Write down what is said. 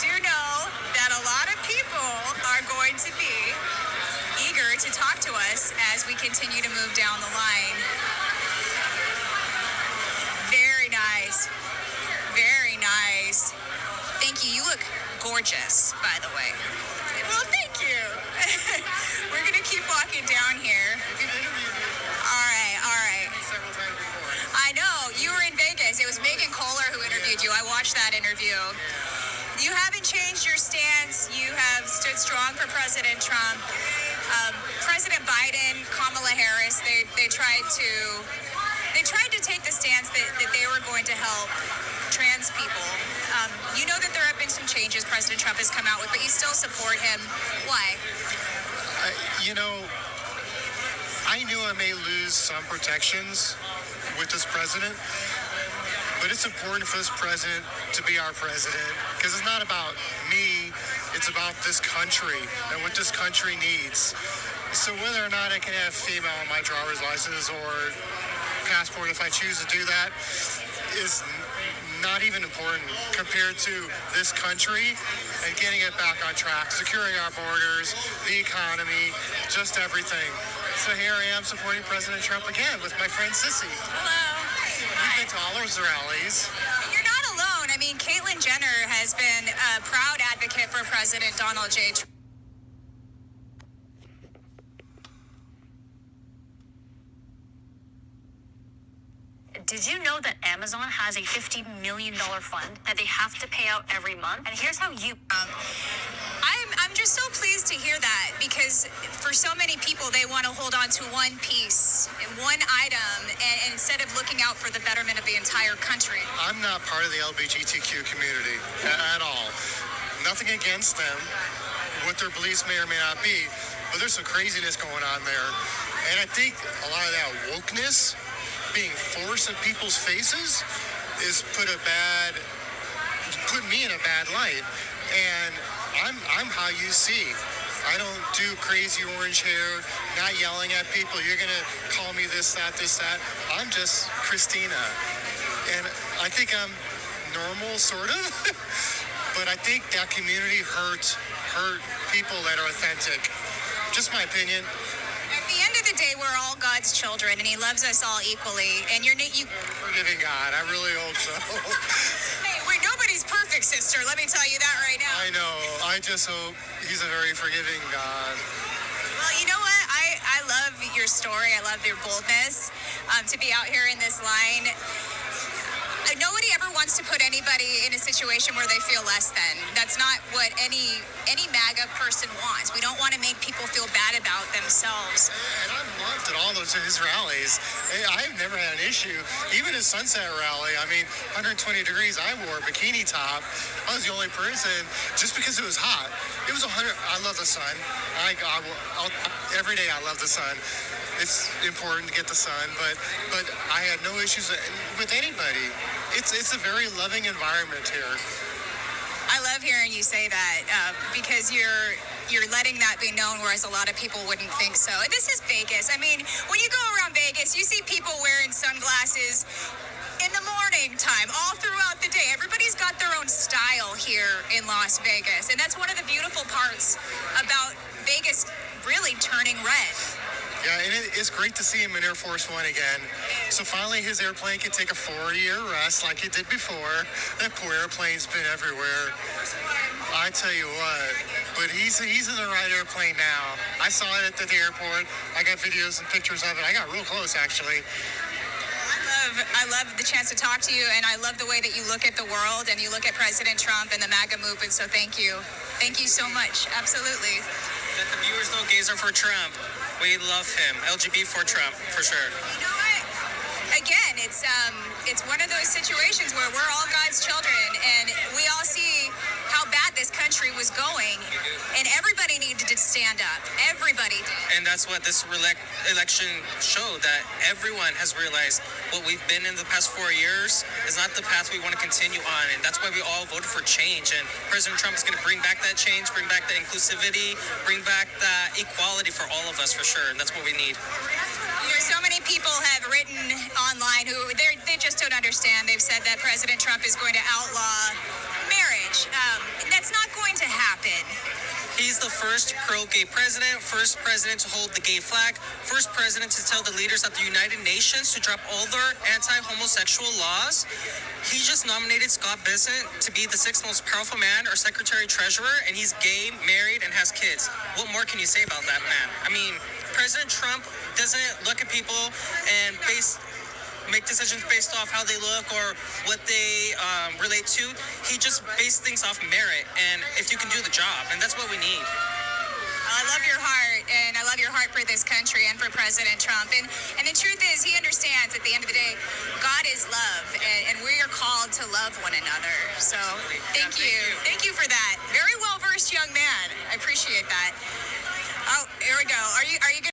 do know that a lot of people are going to be eager to talk to us as we continue to move down the line. Very nice. Very nice. Thank you. You look gorgeous, by the way. Well, thank you. We're going to keep walking down here. All right. I know. You were in Vegas. It was Megan Kohler who interviewed you. I watched that interview. You haven't changed your stance. You have stood strong for President Trump. President Biden, Kamala Harris, they tried to take the stance that they were going to help trans people. You know that there have been some changes President Trump has come out with, but you still support him. Why? I knew I may lose some protections with this president, but it's important for this president to be our president because it's not about me, it's about this country and what this country needs. So whether or not I can have female on my driver's license or passport, if I choose to do that, is not even important compared to this country and getting it back on track, securing our borders, the economy, just everything. So here I am supporting President Trump again with my friend Sissy. Hello. We've been to all those rallies. You're not alone. I mean, Caitlyn Jenner has been a proud advocate for President Donald J. Trump. Did you know that Amazon has a $50 million fund that they have to pay out every month? And here's how you... I'm just so pleased to hear that because for so many people, they want to hold on to one piece, one item, and instead of looking out for the betterment of the entire country. I'm not part of the LGBTQ community at all. Nothing against them, what their beliefs may or may not be, but there's some craziness going on there. And I think a lot of that wokeness being forced in people's faces is put me in a bad light. And I'm how you see. I don't do crazy orange hair, not yelling at people. You're gonna call me this, that. I'm just Christina. And I think I'm normal, sort of. But I think that community hurt people that are authentic. Just my opinion. At the end of the day, we're all God's children, and He loves us all equally. And you forgiving God. I really hope so. Hey, nobody's perfect, sister. Let me tell you that right now. I know. I just hope He's a very forgiving God. Well, you know what? I love your story. I love your boldness to be out here in this line. Nobody ever wants to put anybody in a situation where they feel less than. That's not what any MAGA person wants. We don't want to make people feel bad about themselves. And I've loved at all those his rallies. I've never had an issue. Even his Sunset rally, 120 degrees, I wore a bikini top. I was the only person, just because it was hot. It was 100. I love the sun. Every day I love the sun. It's important to get the sun, but I had no issues with anybody. It's a very loving environment here. I love hearing you say that because you're letting that be known, whereas a lot of people wouldn't think so. And this is Vegas. When you go around Vegas, you see people wearing sunglasses in the morning time, all throughout the day. Everybody's got their own style here in Las Vegas, and that's one of the beautiful parts about Vegas really turning red. Yeah, and it's great to see him in Air Force One again. So finally his airplane can take a 4-year rest like it did before. That poor airplane's been everywhere. I tell you what, but he's in the right airplane now. I saw it at the airport. I got videos and pictures of it. I got real close, actually. I love the chance to talk to you, and I love the way that you look at the world and you look at President Trump and the MAGA movement, so thank you. Thank you so much. Absolutely. Let the viewers know gays are for Trump. We love him. LGB for Trump, for sure. You know what? Again, it's one of those situations where we're all God's children, and we all see how bad this country was going, and everybody needed to stand up. Everybody did. And that's what this election showed, that everyone has realized what we've been in the past 4 years is not the path we want to continue on, and that's why we all voted for change. And President Trump is going to bring back that change, bring back the inclusivity, bring back the equality for all of us, for sure, and that's what we need. So many people have written online who they just don't understand. They've said that President Trump is going to outlaw marriage. And that's not going to happen. He's the first pro-gay president, first president to hold the gay flag, first president to tell the leaders at the United Nations to drop all their anti-homosexual laws. He just nominated Scott Bessent to be the sixth most powerful man or secretary treasurer, and he's gay, married, and has kids. What more can you say about that man? I mean, President Trump doesn't look at people and make decisions based off how they look or what they relate to. He just based things off merit and if you can do the job, and that's what we need. I love your heart, and I love your heart for this country and for President Trump. And the truth is, he understands at the end of the day, God is love, and we are called to love one another. So thank you. Thank you for that. Very well-versed young man. I appreciate that. Oh, here we go. Are you